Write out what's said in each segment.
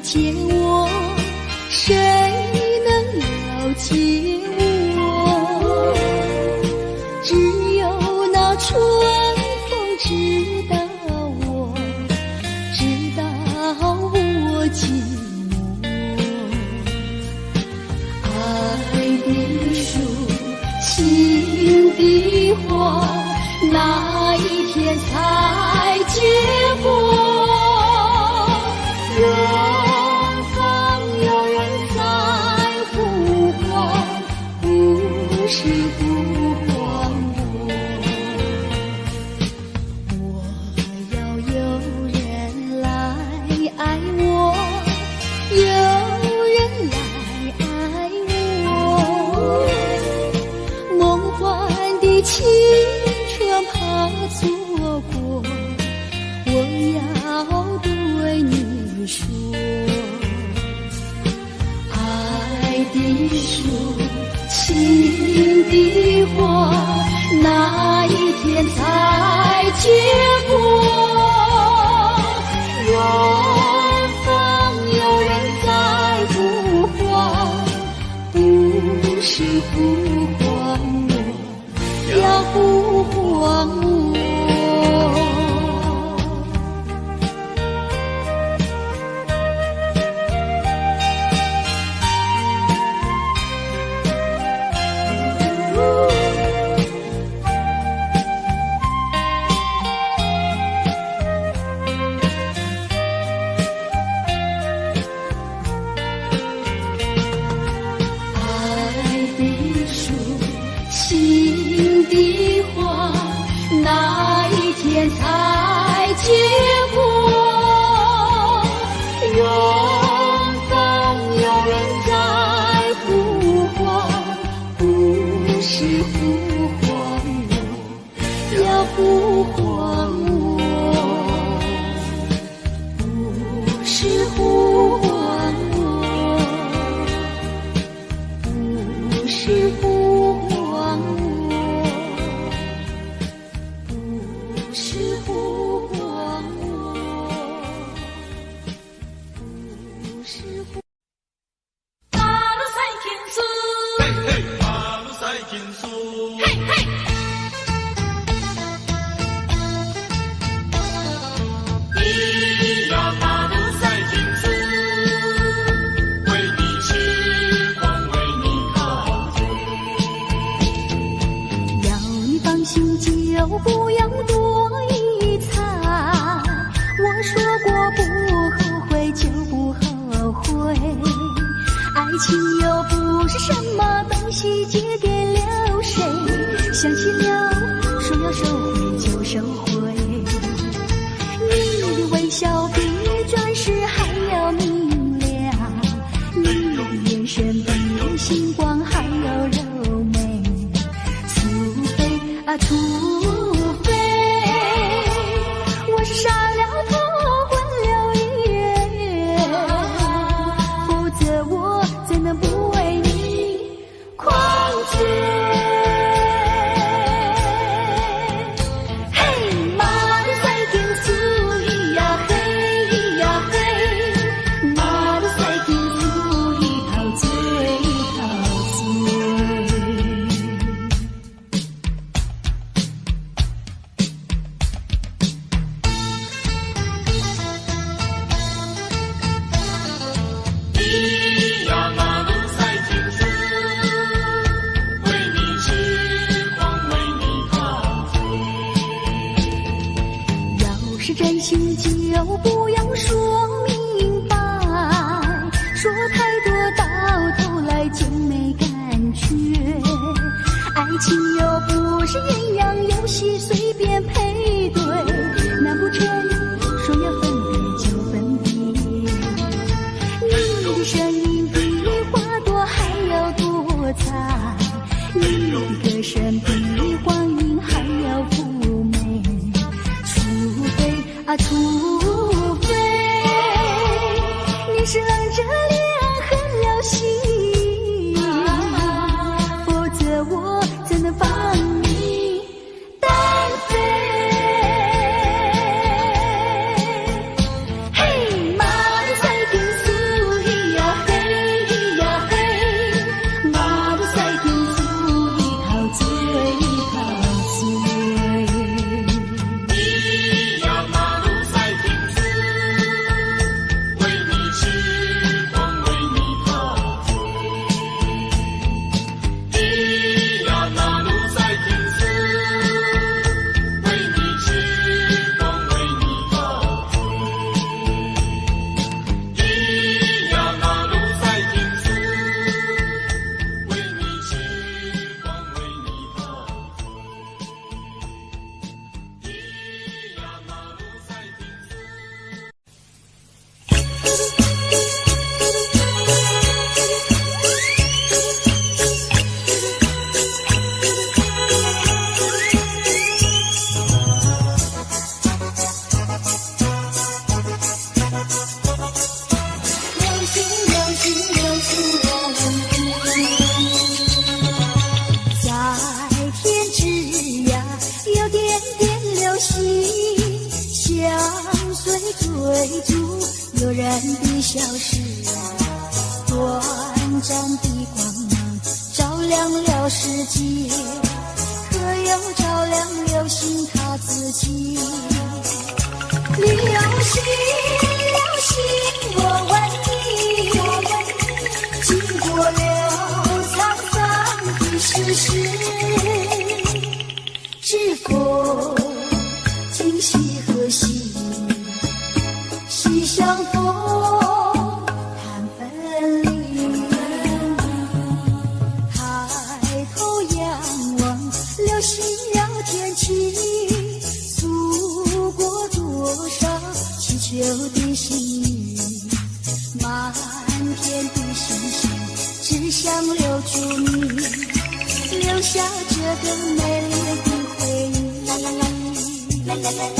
解我？谁能了解我？只有那春风知道我，知道我寂寞。爱的树，情的花，哪一天才结果？远方有人在呼唤，不是呼唤我。我要有人来爱我，有人来爱我。梦幻的青春怕错过，我要对你说，爱的树，情的花，哪一天才结果？远方有人在呼唤，不是呼唤我，要呼唤我。情的花，哪一天才结果？远方有人在呼唤，不是呼唤我，要呼唤我，不是呼唤我，不是呼唤我。不要多一餐，我说过不后悔就不后悔。爱情又不是什么东西借给了谁，想起了说要收回就收回。你的微笑比钻石还要明亮，你的眼神比星光还要柔美。除非啊除非我是傻了头昏了眼，否则我怎能不为你狂追？嘿，马路赛天苏咿呀嘿咿呀嘿，马路赛天苏咿陶醉陶醉。是真心就不要说明白，说太多到头来就没感觉。爱情又不是鸳鸯游戏随便配对，难不成说要分别就分别？你的声音比花朵还要多彩，你的歌声比黄莺还要妩媚。除非你是冷着脸狠了心，否则我怎能放你单飞？嘿，马路赛天苏随追逐，悠然的消失，短暂的光芒照亮了世界，可又照亮流星它自己。流星，流星，我问你，经过了沧桑的世事，是否今夕何夕？西相逢，谈分离。抬头仰望，流星绕天际，诉过多少祈求的心语。满天的星星，只想留住你，留下这个美丽的回忆。啦啦啦啦啦啦啦。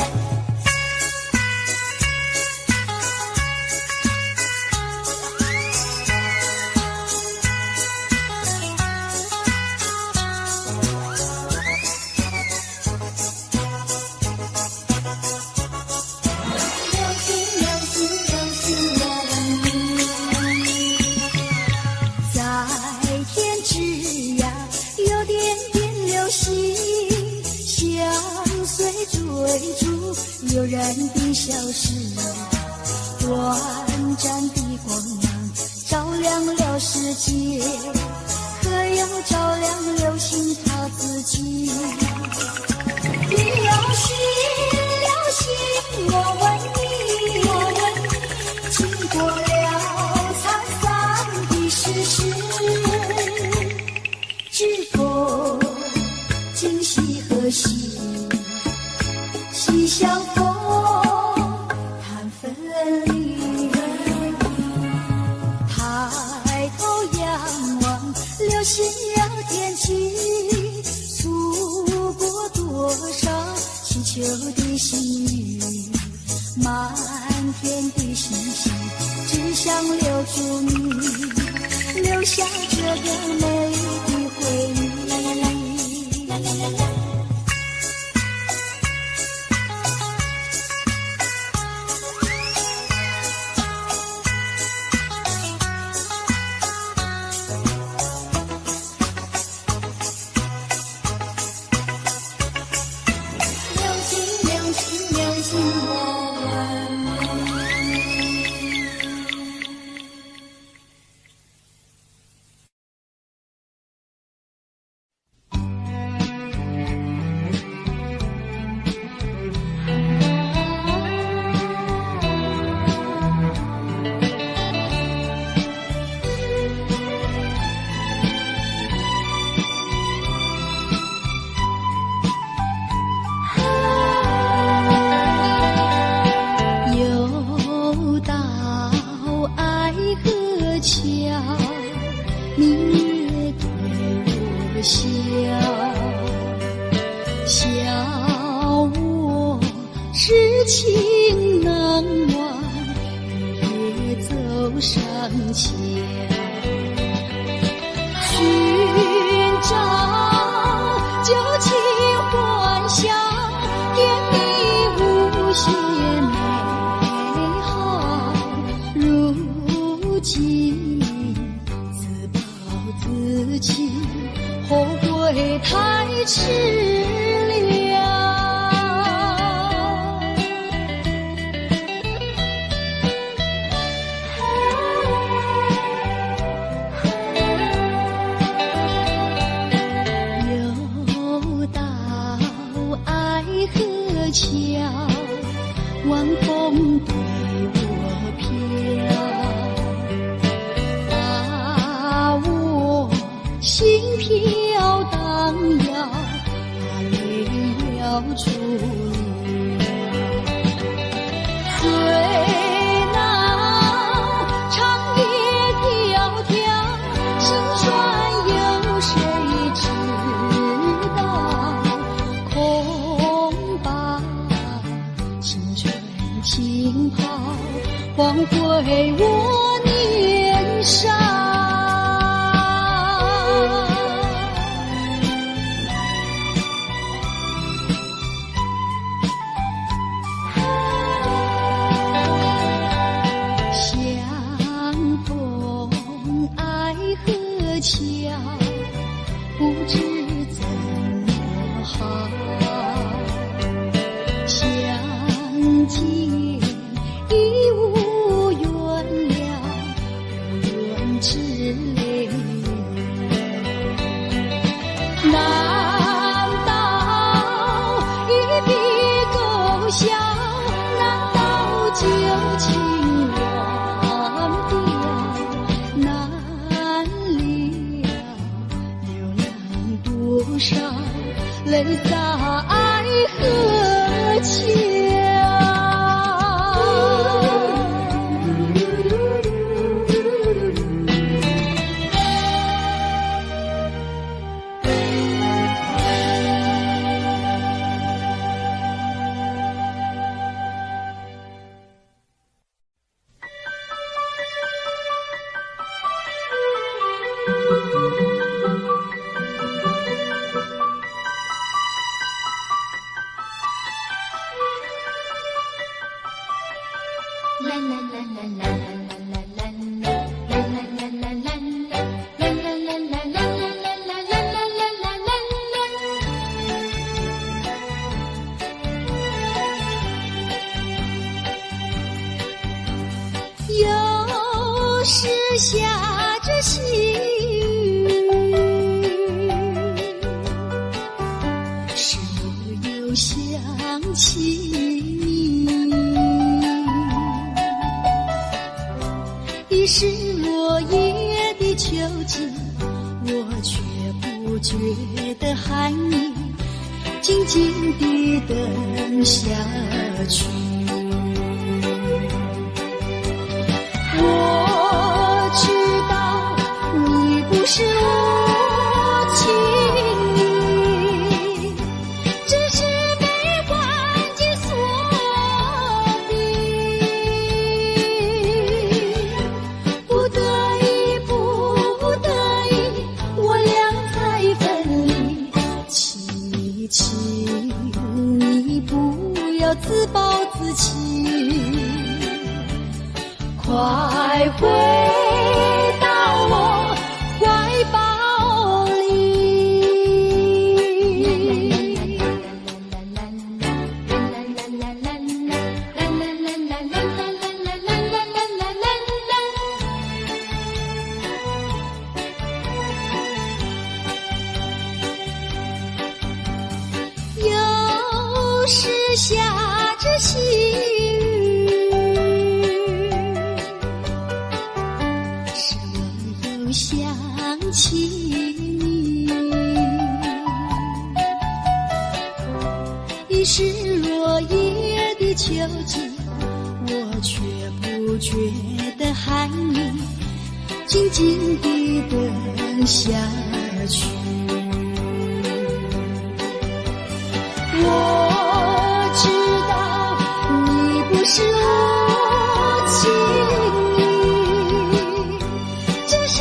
悠然的消失，短暂的光芒照亮了世界，可又照亮流星它自己。流星，流星，我问你，经过了沧桑的世事，是否今夕何夕？西相逢，谈分离。抬头仰望，流星绕天际，诉过多少祈求的心语。满天的星星，只想留住你，留下这个美丽的回忆。啦啦啦啦啦啦啦。黄回我年少。笑，难道旧情忘掉？难了流浪多少泪在河桥。有时下着细雨，使我又想起你。已是落叶的秋季，我却不觉得寒意，静静地等下去。我知道你不是无情意，只是被环境所逼，不得已，不得已，我俩才分离。请你不要自暴自弃，快回到我怀抱里。有时下着细想起你，已是落叶的秋季，我却不觉得寒意，静静地等下去。我知道你不是无情意，只是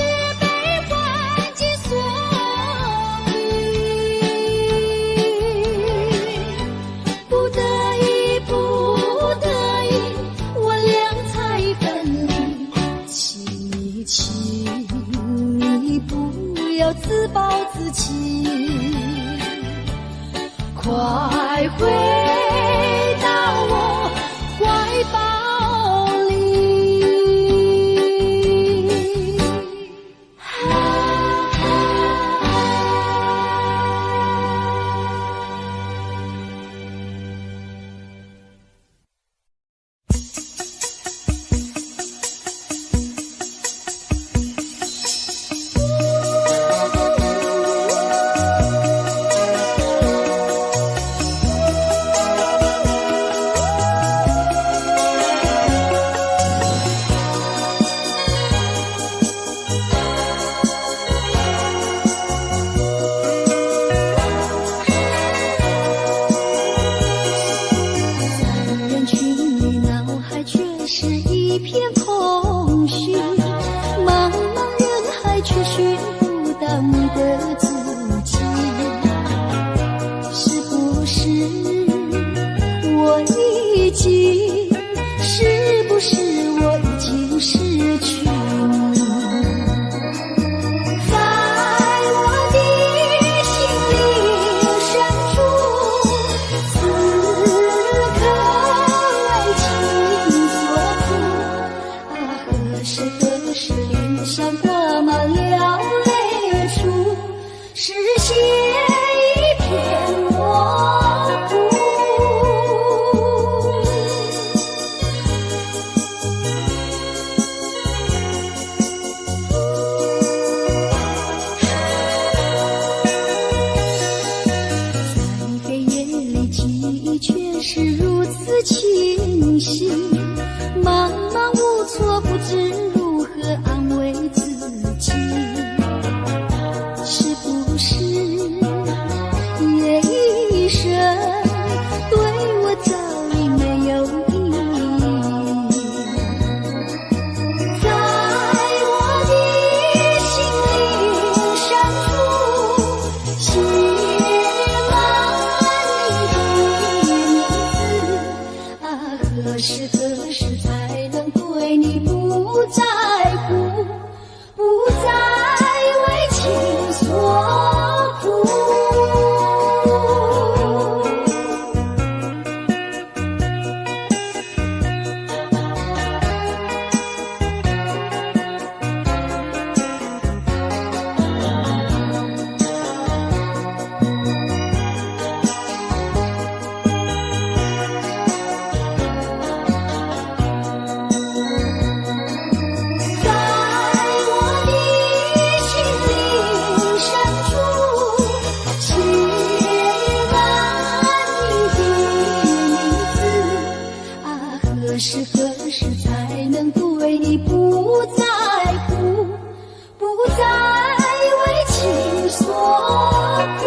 自暴自弃，快回到我怀抱里。视线一片模糊。此清晰，茫茫无措，不知如何安慰自己，是不是夜一生对我早已没有意义？在我的心灵深处写何时才能对你不在乎，不再为情所苦？何时才能对你不在乎，不再为情所苦？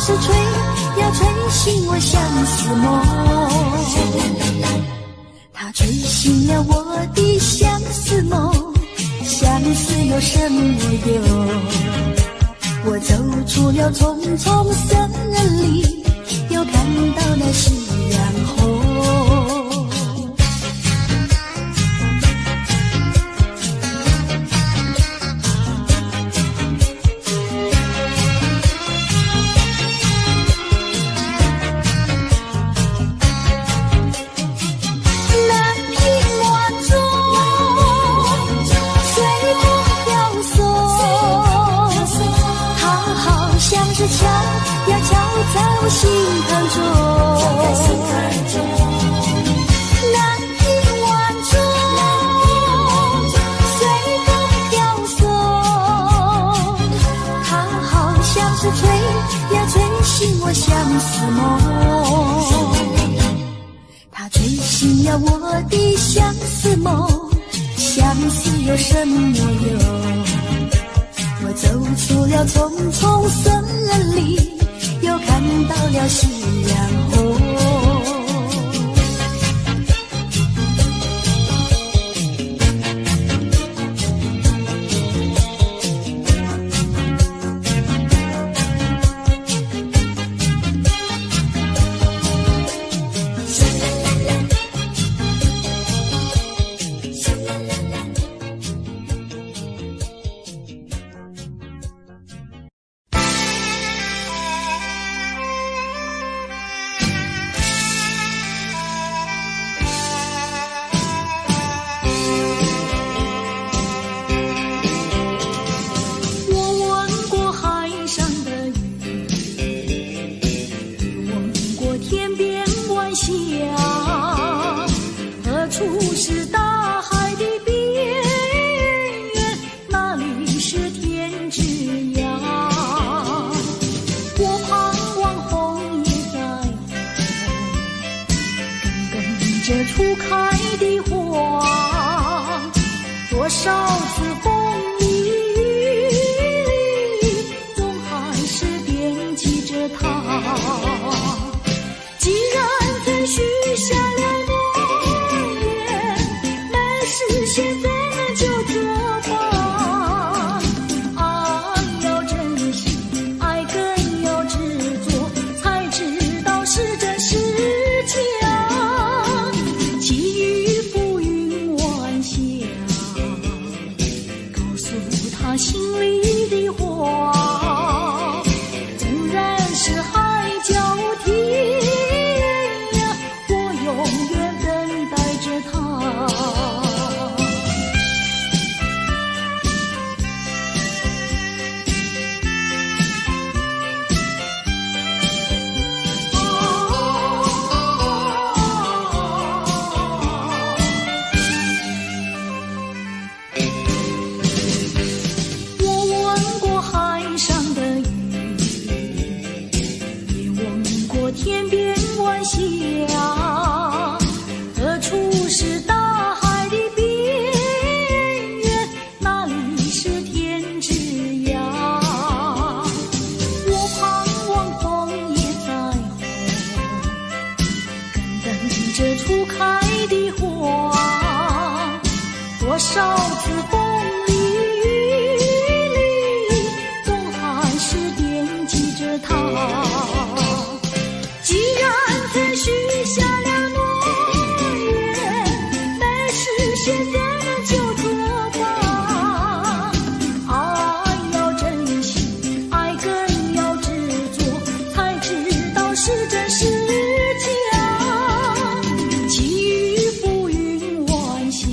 是吹，要吹醒我相思梦。有什么用？我走出了丛丛森林，又看到了夕阳红。是悄呀悄在我心坎中，南屏晚钟随风飘送，它好像是吹呀吹醒我相思梦，它吹醒了我的相思梦，相思有什么用？我走出了丛丛森林，又看到了夕阳红。这初开的花，多少次风里雨里，总还是惦记着它。既然曾许下了诺言，没实现怎么就作罢？爱要珍惜，爱更要执着，才知道是真是假。心里的话，纵然是海角天涯，我永远等待着他。天边晚霞，何处是大海的边缘？哪里是天之涯？我盼望枫叶再红，更等着初开的花。多少次风里雨里，总还是惦记着他。既然曾许下了诺言，没实现怎么就作罢？爱要珍惜，爱更要执着，才知道是真是假。寄予浮云晚霞，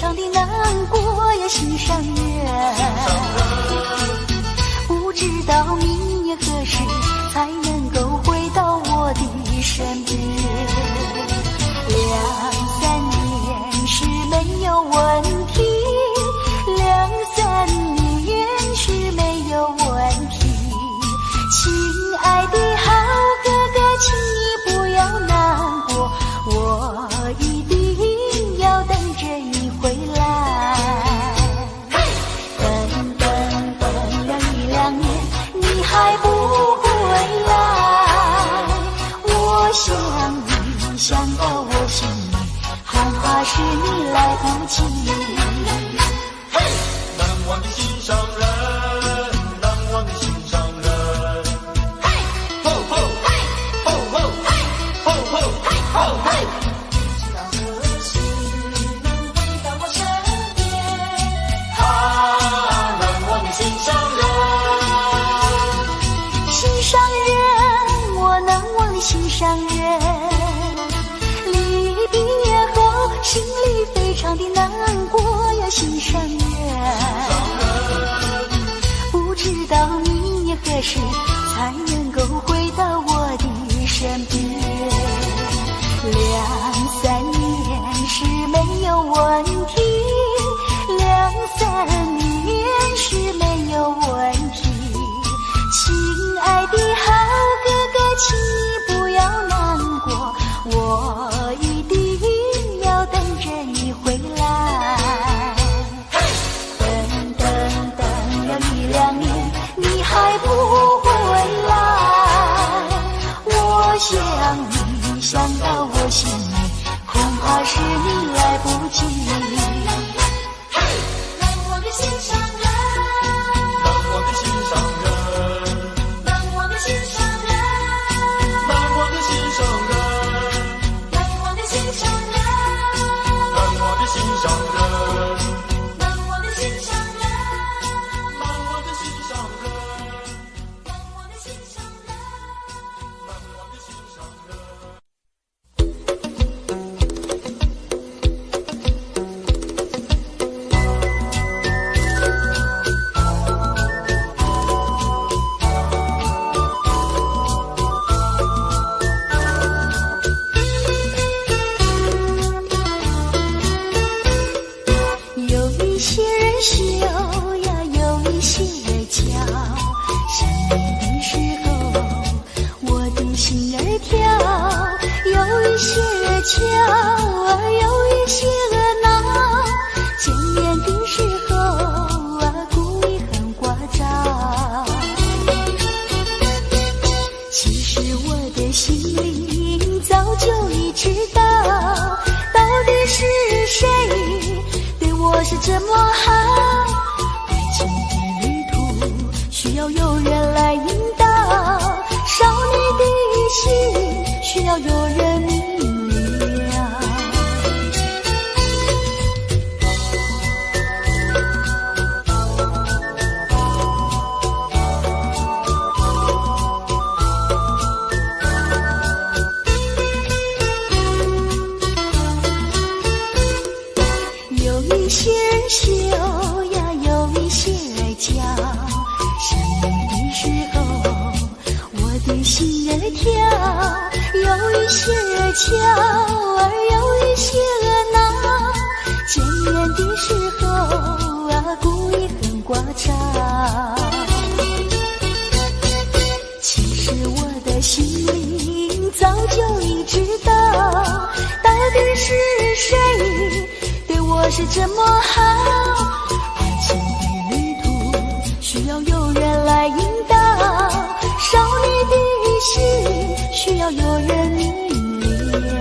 常的难过呀，心上人。不知道明年何时才能够回到我的身边。2-3年是没有问题，2-3年是没有问题。亲爱的好哥哥，请你不要难过，我一定要等着你回来。等了1-2年，你还不回来，我想你想到我心里，恐怕是你来不及。难忘的心上人，难忘的心上人。吼吼吼吼吼吼吼吼！知道何时能回到我身边？难忘的心上人，心上人，我难忘的心上人。离别后，心里非常的难过呀，心上人。不知道明年何时才能够回到我的身边。2-3年是没有问题，2-3年是没有问题。亲爱的好哥哥，请你不要难过，我一定要等着你回来。等了1-2年，你还不回来，我想你想到我心里，恐怕是你来不及。难忘的心上人，难忘的心上人，难忘的心上人，难忘的心上人，难忘的心上人，难忘的心上人，难忘的心上人，难忘的心上人，难忘的心上人。难忘的心上人。有一些人羞呀，有一些人骄，相遇的时候，我的心儿跳。有一些人巧，有一些人闹，见面的时候故意很聒噪。其实我的心里早就已知道，到底是谁对我是这么好。爱情的旅途需要有人来引导，少女的心需要有人明了。有一些人羞呀，有一些人骄，相遇的时候，我的心儿跳。有一些人巧，有一些人闹，见面的时候故意很聒噪。其实我的心里早就已知道，到底是谁对我是这么好。爱情的旅途需要有人来引导，少女的心需要有人明了。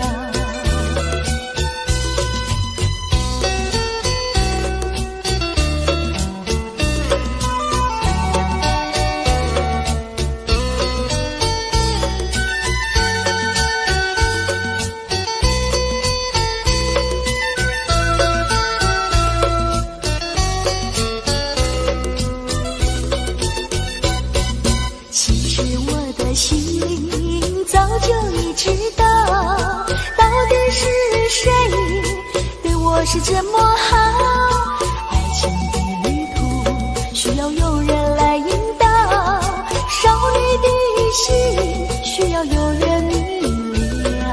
是这么好。有人来引导，少女的心需要有人明了。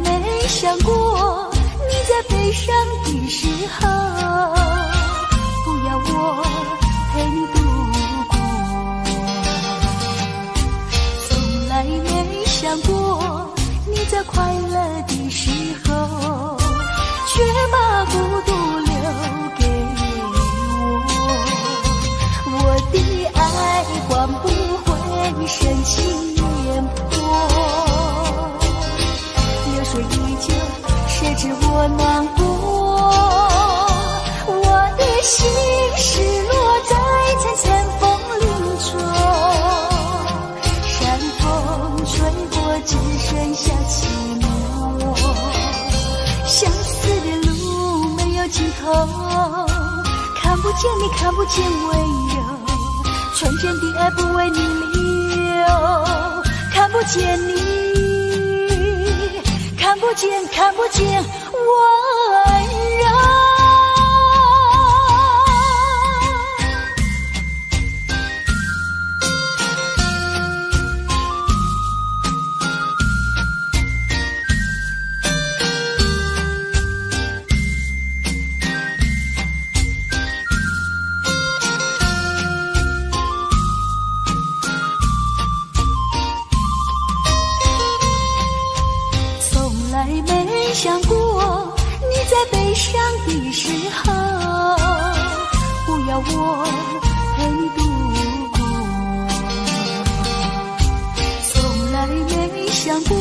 没想过你在悲伤的时候不要我陪你度过，从来没想过你在快乐的时候却把孤独留给我的爱换不回深情眼波，流水依旧，谁知我难过？我的心失落在层层风林中，山风吹过，只剩下寂寞。相思的路没有尽头，看不见你，看不见温柔，纯真的爱不为你留，看不见你。看不见，看不见温柔。没想过你在悲伤的时候不要我陪你度过，从来没想过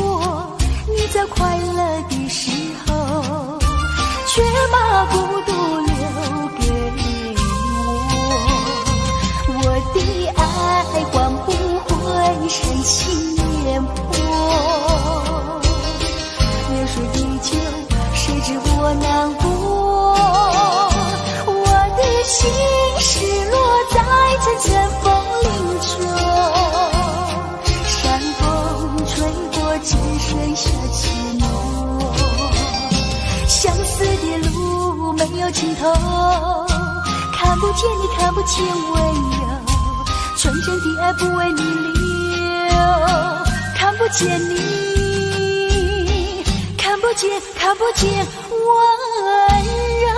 你在快乐的时候却把孤独留给我的爱换不回深情眼波，流水依旧，谁知我难过？我的心失落在层层风林中，山风吹过，只剩下寂寞。相思的路没有尽头，看不见你，看不见温柔，纯真的爱不为你留，看不见你。看不见，看不见温柔。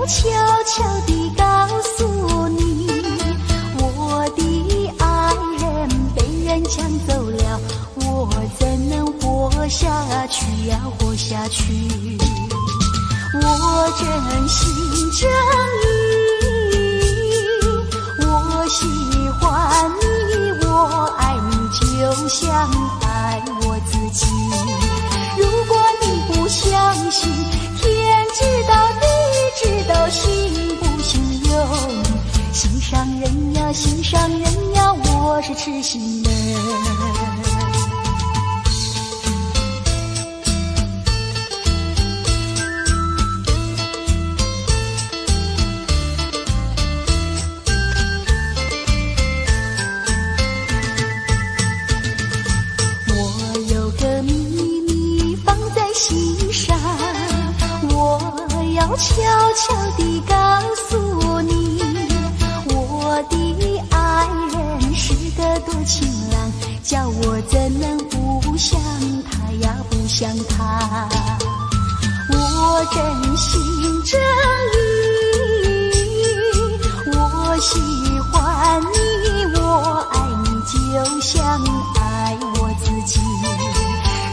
悄悄地告诉你，我的爱人被人抢走了，我怎能活下去呀，活下去？我真心真意，我喜欢你。爱我自己。如果你不相信，天知道地知道，信不信由你。心上人呀心上人呀，我是痴心人。悄悄地告诉你，我的爱人是个多情郎，叫我怎能不想他呀，不想他。我真心真意，我喜欢你，我爱你，就像爱我自己。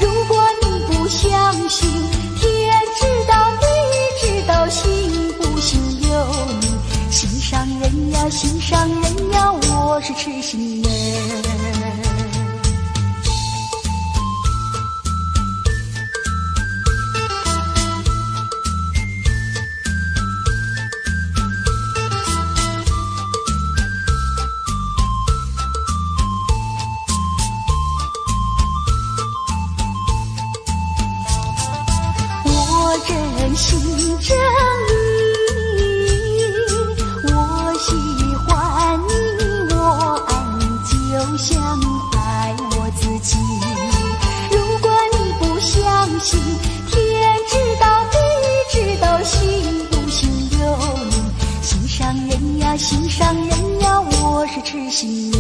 如果你不相信，天知道地知道，信不信由你。心上人呀心上人呀，我是痴心人。真心真意，我喜欢你，我爱你，就像爱我自己。如果你不相信，天知道地知道，信不信由你。心上人呀心上人呀，我是痴心人。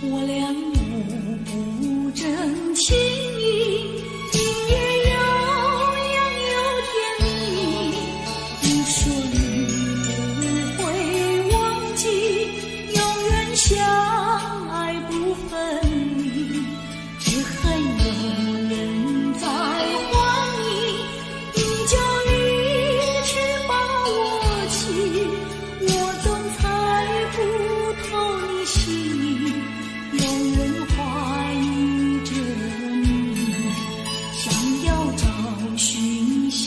我俩互不真情意，音乐悠扬又甜蜜。你说你不会忘记，永远相爱不分离，只恨有人在还你，你就一直把我弃，我总猜不透你心意。有人怀疑着你，想要找寻新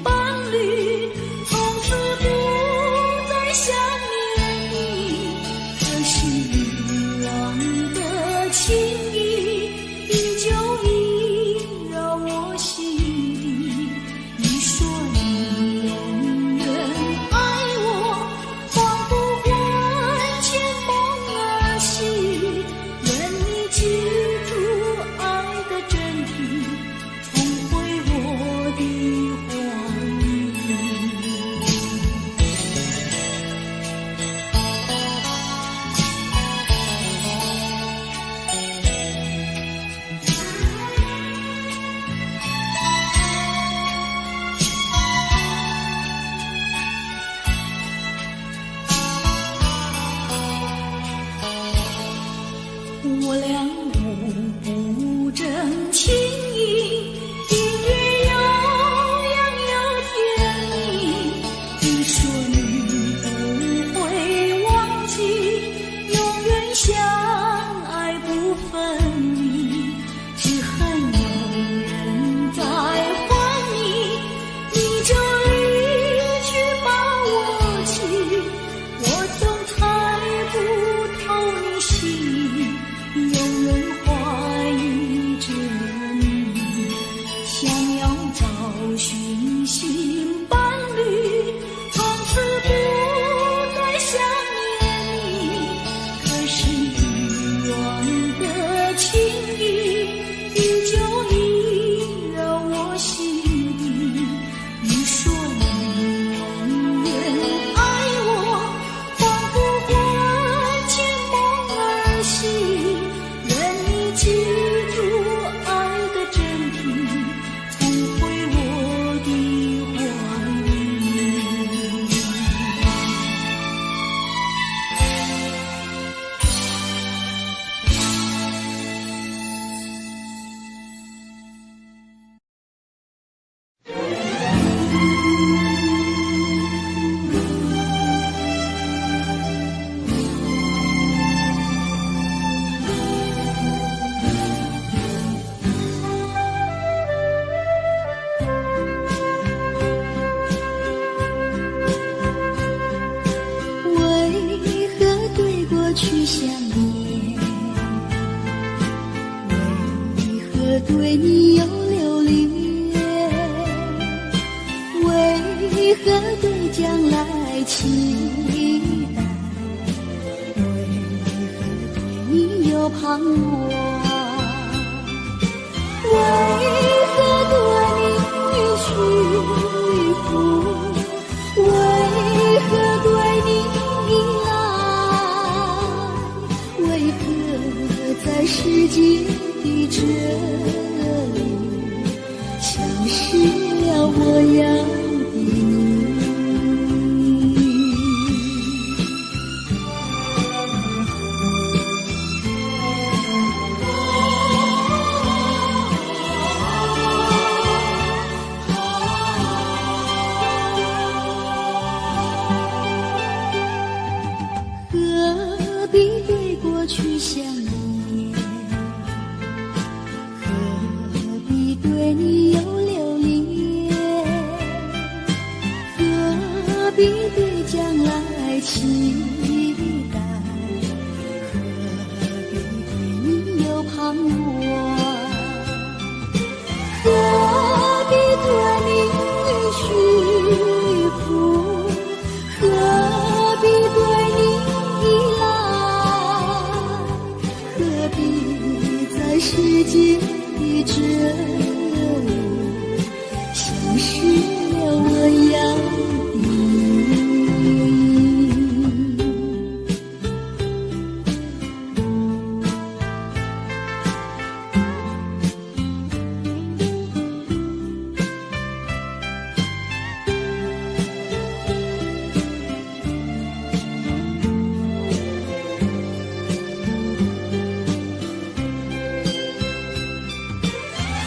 伴侣，从此不再想念你。可是遗忘的情谊，依旧萦绕我心底。你说你永远爱我，仿佛魂牵梦儿系。愿你记住爱的真谛，重回我的怀里。我俩互不真情意，音乐悠扬又甜蜜。你说你不会忘记，永远相爱不分离，只恨有人在还你，你就离去把我弃，我总猜不透你心意。有人怀疑着你，想要找寻新伴侣，从此期待，为何对你有盼望？为何对你屈服？为何对你依赖？为何在世界的这里，消失了我要的你？何必对过去想念？何必对你有留恋？何必对将来期待？何必对你有盼望？何必对你屈服？何必对你依赖？何必在世界的这里，消失了我要的你？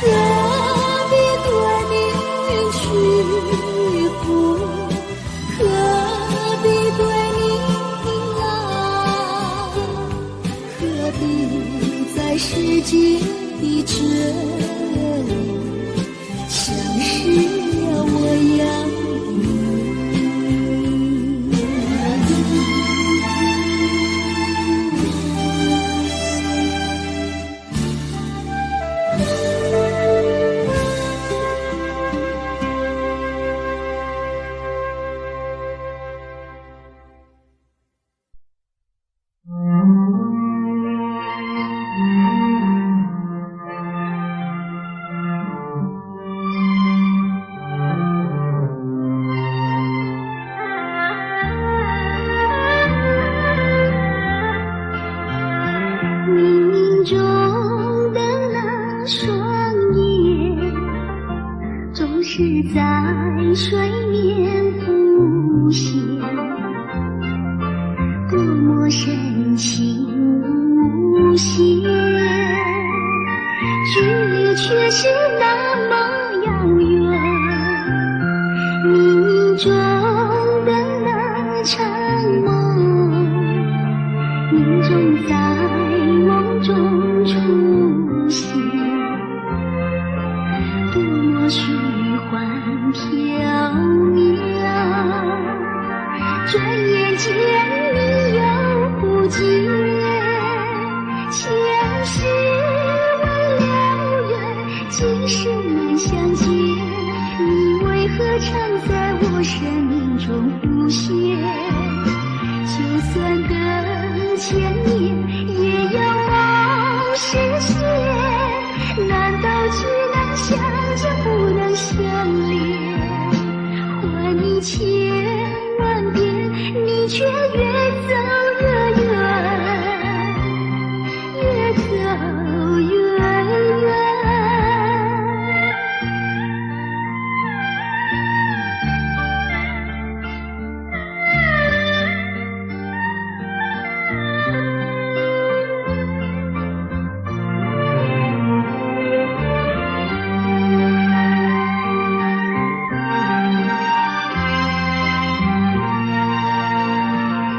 何必对你屈服？何必对你依赖？何必在世界的这里，消失了我要的你？冥冥中的那双眼，总是在水面浮现，多么深情无限，距离却是那么遥远。冥冥中的那场梦，命中在梦中出现，多么虚幻缥缈，转眼间你又不见。前世未了缘，今生难相见，你为何常在我生命中浮现？就算等千年，也要梦实现。难道只能相见不能相恋？还你千万遍，你却越走越远，越走越远。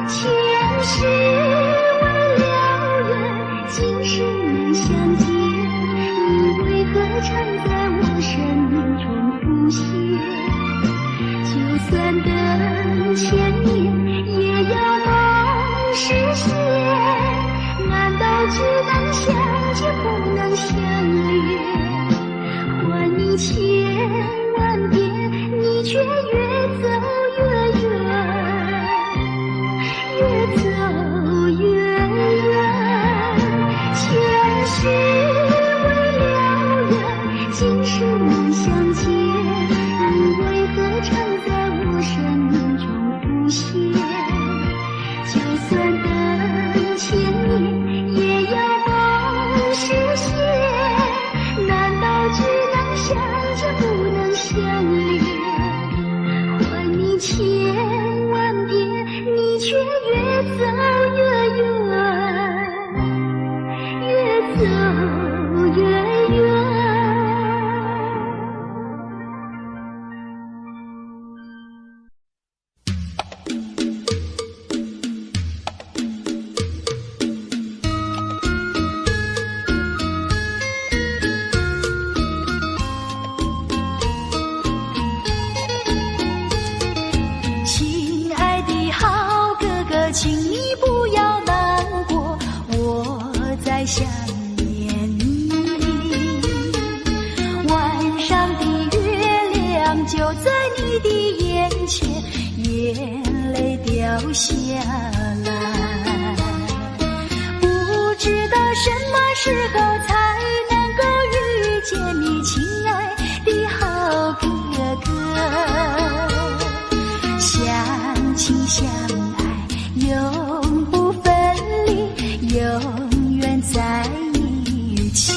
前世未了缘，今生难相见，你为何常在我生命中浮现？就算等千年，也要梦实现。难道只能相见不能相恋？还你千万遍，你却越走越远。千万遍，你却越走越远，越走越远。请你不要难过，我在想念你。晚上的月亮就在你的眼前，眼泪掉下来。不知道什么时候才能够遇见你，亲爱的好哥哥。相亲相爱永不分离，永远在一起。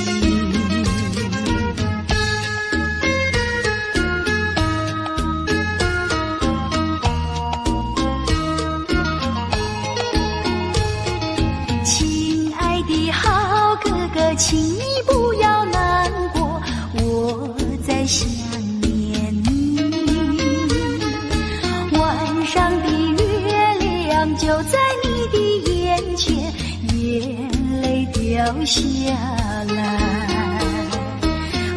亲爱的好哥哥，请你不要难过，我在想念你。晚上的就在你的眼前，眼泪掉下来。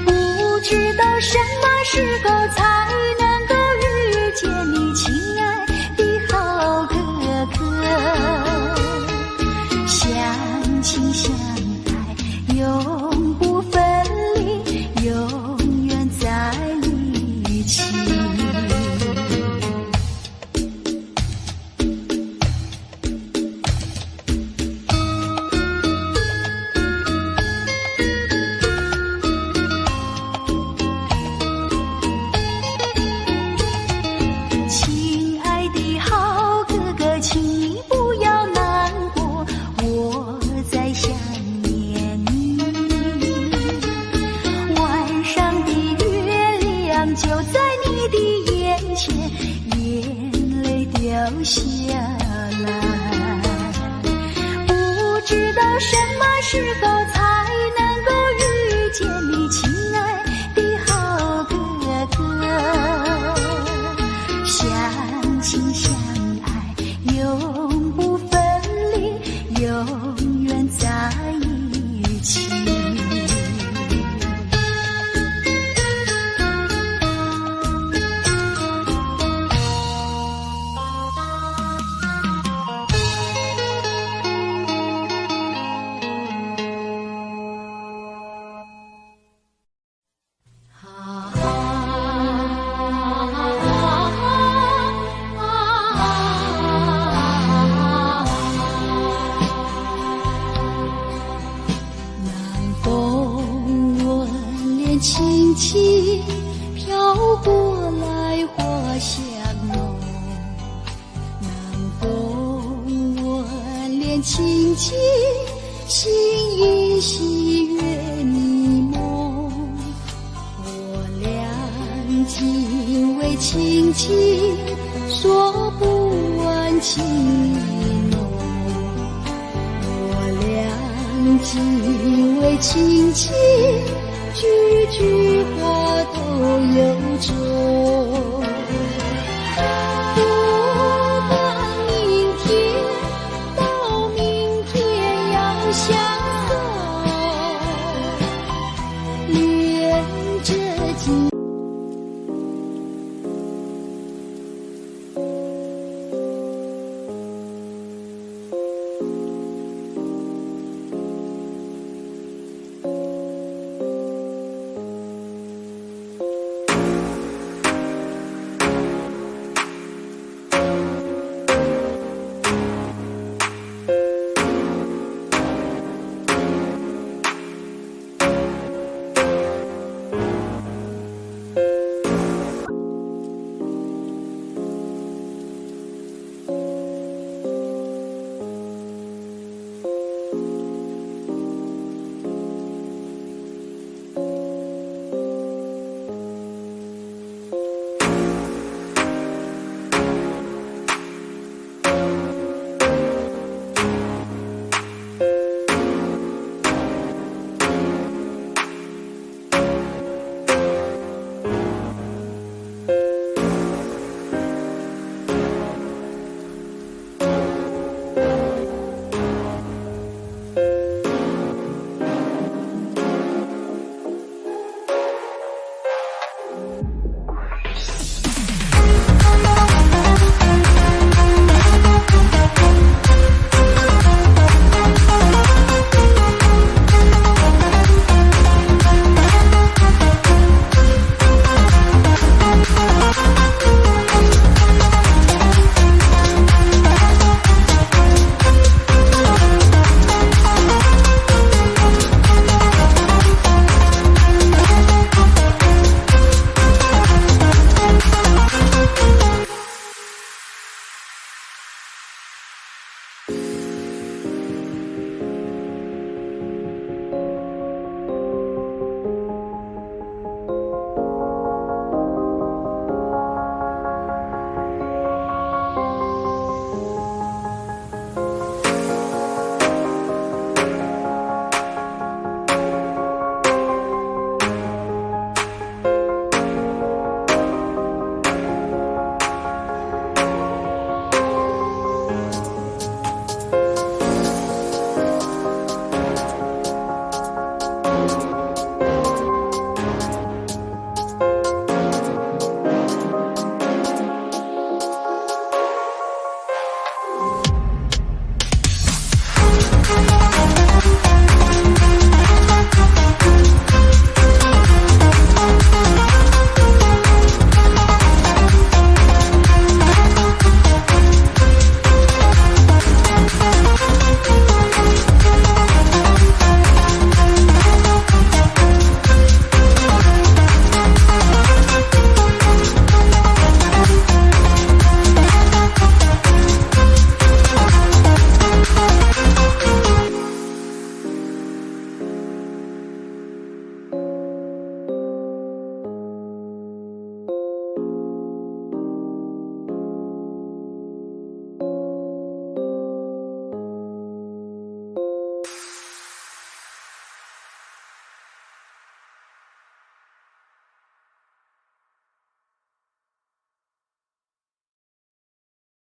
不知道什么时候才能够遇见你，亲爱的好哥哥。相亲相爱永不分离，永远在一起。就在你的眼前，眼泪掉下来。不知道什么时候才能够遇见你，亲爱的好哥哥。相亲相爱永不分离，永远在一起。轻轻飘过来，花香浓。南风吻脸轻轻，心依稀月迷蒙。我俩紧偎轻轻，说不完情意浓。我俩紧偎轻轻，句句话都由衷。